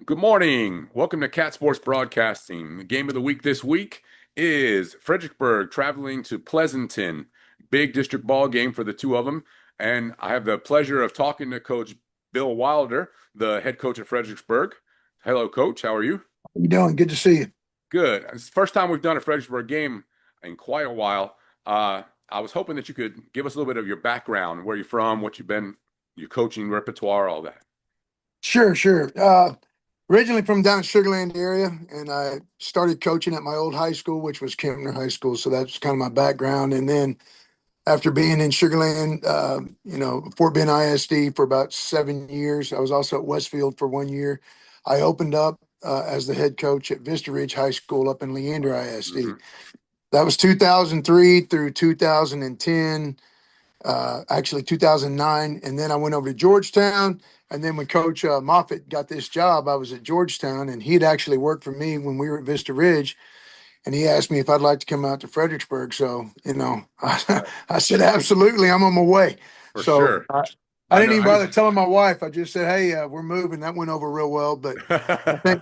Good morning. Welcome to Cat Sports Broadcasting. The game of the week this week is Fredericksburg traveling to Pleasanton. Big district ball game for the two of them. And I have the pleasure of talking to Coach Bill Wilder, the head coach at Fredericksburg. Hello, Coach. How are you? How you doing? Good to see you. Good. It's the first time we've done a Fredericksburg game in quite a while. I was hoping that you could give us a little bit of your background, where you're from, what you've been, your coaching repertoire, all that. Sure. Originally from down in Sugar Land area, and I started coaching at my old high school, which was Kempner High School. So that's kind of my background. And then after being in Sugar Land, Fort Bend ISD for about 7 years, I was also at Westfield for 1 year. I opened up as the head coach at Vista Ridge High School up in Leander ISD. Hmm. That was 2003 through 2010. Actually 2009, and then I went over to Georgetown. And then when Coach Moffitt got this job, I was at Georgetown, and he'd actually worked for me when we were at Vista Ridge. And he asked me if I'd like to come out to Fredericksburg. So, Right. I said, absolutely, I'm on my way. For So sure. I I didn't know. even bother telling my wife. I just said, hey, we're moving. That went over real well. But I I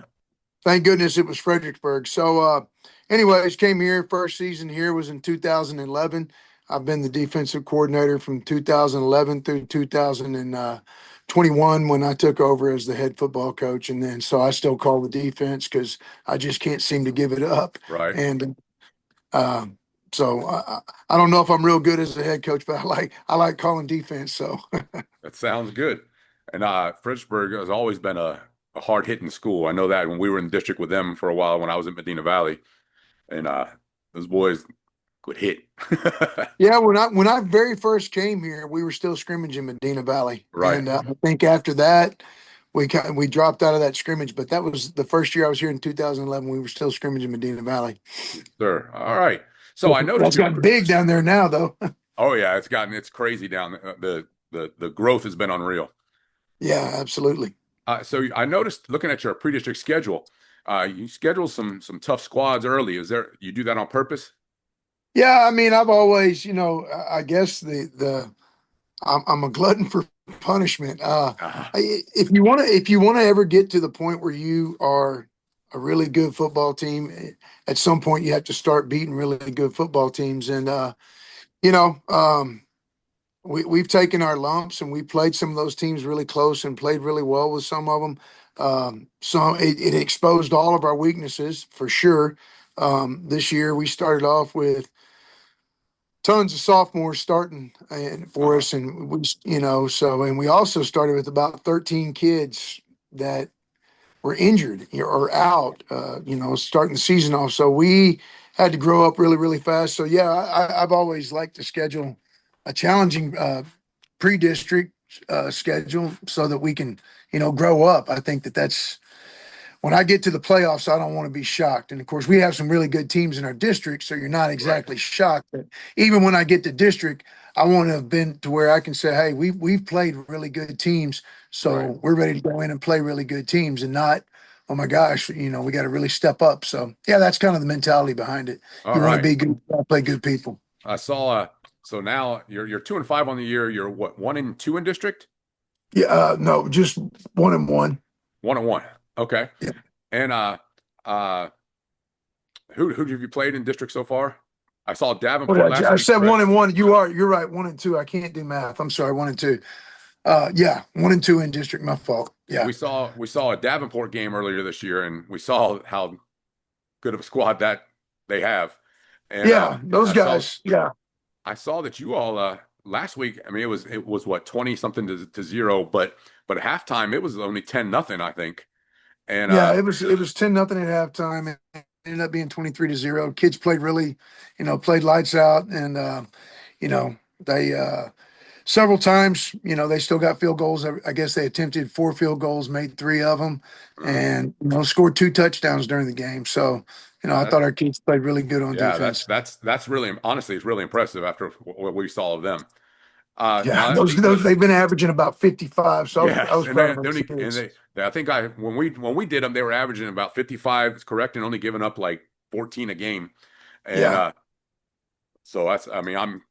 thank goodness it was Fredericksburg. So, anyways, came here. First season here was in 2011. I've been the defensive coordinator from 2011 through 2021 when I took over as the head football coach. And then, so I still call the defense because I just can't seem to give it up. Right. And uh, so I don't know if I'm real good as a head coach, but I like calling defense. So That sounds good. And Fredericksburg has always been a hard hitting school. I know that when we were in the district with them for a while when I was in Medina Valley, and those boys could hit. yeah, when I very first came here, we were still scrimmaging in Medina Valley, Right. and I think after that, we dropped out of that scrimmage. But that was the first year I was here in 2011. We were still scrimmaging Medina Valley. Yes, sir. All right. So I noticed That's you. gotten big down there now, though. Oh yeah, it's crazy down there. The growth has been unreal. Yeah, absolutely. So I noticed looking at your pre-district schedule, you schedule some tough squads early. Is there you do that on purpose? Yeah, I mean, I've always, I guess I'm a glutton for punishment. Ah, If you want to ever get to the point where you are a really good football team, at some point you have to start beating really good football teams. And you know, we've taken our lumps and we played some of those teams really close and played really well with some of them. So it exposed all of our weaknesses for sure. This year we started off with tons of sophomores starting and for uh-huh. us, and and we also started with about 13 kids that were injured or out, starting the season off. So we had to grow up really, really fast. So yeah, I've always liked to schedule a challenging pre-district schedule so that we can, grow up. I think that's when I get to the playoffs, I don't want to be shocked. And of course, we have some really good teams in our district, so you're not Right. exactly shocked. But even when I get to district, I want to have been to where I can say, "Hey, we've played really good teams, Right. so we're ready to go in and play really good teams, and not, oh my gosh, we got to really step up." So yeah, that's kind of the mentality behind it. All You want to right. be good, play good people. I saw so now you're 2-5 on the year. You're what, 1-2 in district? Yeah, no, just 1-1. 1-1. Okay. Yeah. And uh who have you played in district so far? I saw What Davenport did last I week, said correct? 1-1. You're right. 1-2. I can't do math. I'm sorry. 1-2. Yeah, 1-2 in district. My fault. Yeah, We saw a Davenport game earlier this year, and we saw how good of a squad that they have. And yeah, those I saw guys. Yeah, I saw that you all last week. I mean, it was what 20 something to 0, but at halftime it was only 10-0, I think. And yeah. It was 10-0 at halftime, and it ended up being 23-0. Kids played really, played lights out, and they several times, they still got field goals. I guess they attempted 4 field goals, made 3 of them, uh, and scored 2 touchdowns during the game. So, I that thought our kids played really good on yeah, that's defense. that's that's really honestly it's really impressive after what we saw of them. Yeah, Now those speaking those of they've been averaging about 55. So I yes, was and proud of they our only and kids. I think I when we did them they were averaging about 55, it's correct, and only giving up like 14 a game. And Yeah. so that's I mean I'm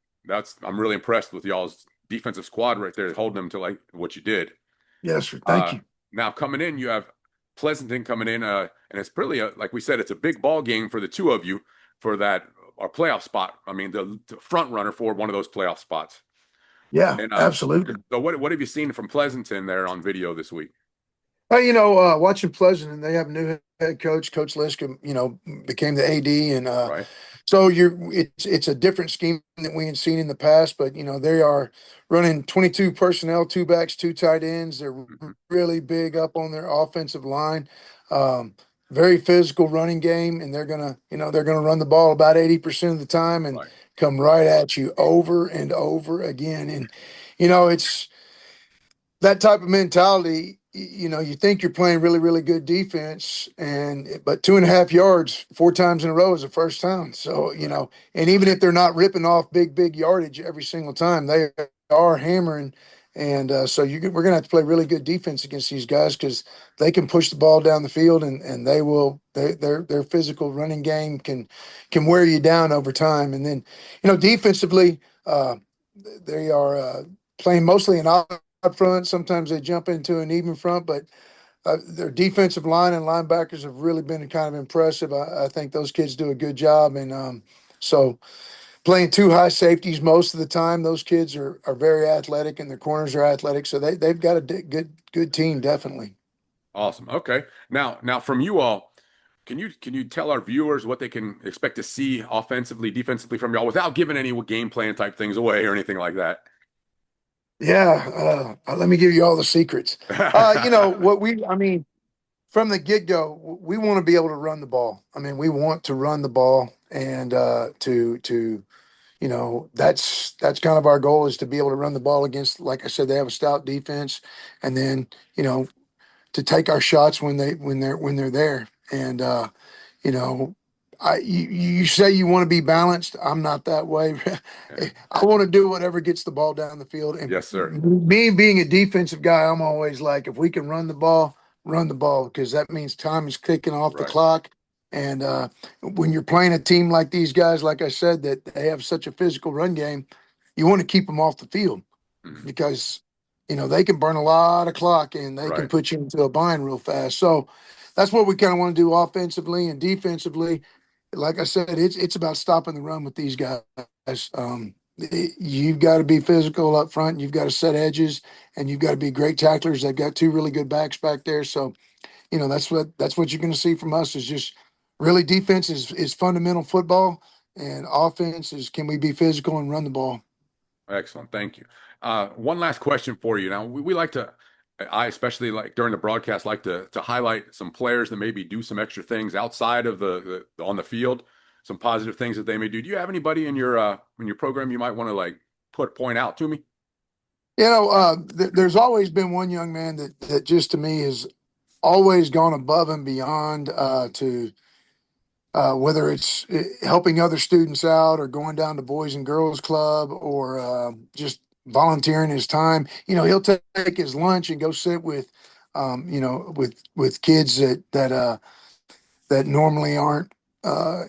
really impressed with y'all's defensive squad right there holding them to like what you did. Yes, sir. Thank Uh, you. Now coming in, you have Pleasanton coming in, and it's really like we said, it's a big ball game for the two of you for that our playoff spot. I mean, the front runner for one of those playoff spots. Yeah, And absolutely. so what have you seen from Pleasanton there on video this week? Watching Pleasant, and they have a new head coach, Coach Liska, became the AD, and Right. so it's a different scheme that we had seen in the past, but they are running 22 personnel, two backs, two tight ends. They're Hmm. really big up on their offensive line. Um, Very physical running game, and they're gonna run the ball about 80% of the time and Right. come right at you over and over again. And it's that type of mentality. You think you're playing really, really good defense, but 2.5 yards 4 times in a row is the first time. So Right. and even if they're not ripping off big yardage every single time, they are hammering. And so we're gonna have to play really good defense against these guys because they can push the ball down the field, and their physical running game can wear you down over time. And then defensively, they are playing mostly an out front. Sometimes they jump into an even front, but their defensive line and linebackers have really been kind of impressive. I think those kids do a good job, and so playing two high safeties most of the time. Those kids are very athletic, and their corners are athletic, so they've got a good team definitely. Awesome. Okay. Now from you all, can you tell our viewers what they can expect to see offensively, defensively from y'all without giving any game plan type things away or anything like that? Yeah, let me give you all the secrets. I mean, from the get go, we want to be able to run the ball. I mean, we want to run the ball, and to that's kind of our goal is to be able to run the ball against, like I said, they have a stout defense, and then to take our shots when they're there. And you know, you say you want to be balanced. I'm not that way. Yeah. I want to do whatever gets the ball down the field. And Yes, sir. me being a defensive guy, I'm always like, if we can run the ball because that means time is kicking off the Right. clock. And when you're playing a team like these guys, like I said, that they have such a physical run game, you want to keep them off the field Mhm. because they can burn a lot of clock and they can Right. put you into a bind real fast. So that's what we kind of want to do offensively and defensively. Like I said, it's about stopping the run with these guys. You've got to be physical up front. You've got to set edges, and you've got to be great tacklers. They've got two really good backs back there. So that's what you're going to see from us is just really defense is fundamental football, and offense is can we be physical and run the ball. Excellent. Thank you. One last question for you. Now, we like to, I especially like during the broadcast, like to highlight some players that maybe do some extra things outside of the on the field, some positive things that they may do. Do you have anybody in your program you might want to like point out to me? There's always been one young man that just to me has always gone above and beyond to whether it's helping other students out or going down to Boys and Girls Club or just volunteering his time. He'll take his lunch and go sit with kids that normally aren't uh,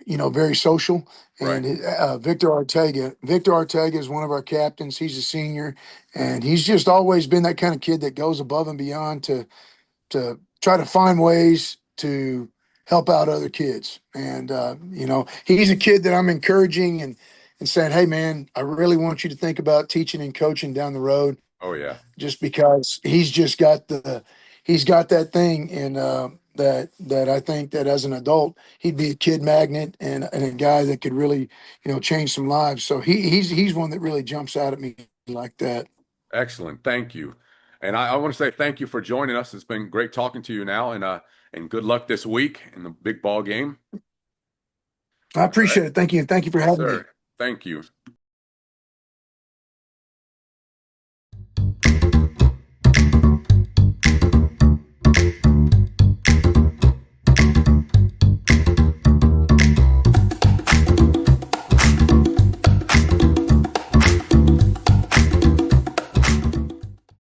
very social. Right. And Victor Ortega is one of our captains. He's a senior, and he's just always been that kind of kid that goes above and beyond to try to find ways to help out other kids. And he's a kid that I'm encouraging and saying, "Hey, man, I really want you to think about teaching and coaching down the road." Oh yeah. Just because he's got that thing, and that I think that as an adult he'd be a kid magnet and a guy that could really change some lives. So he's one that really jumps out at me like that. Excellent. Thank you. And I want to say thank you for joining us. It's been great talking to you now, and good luck this week in the big ball game. I All right. appreciate it. Thank you, and thank you for Yes, having me. sir. Thank you.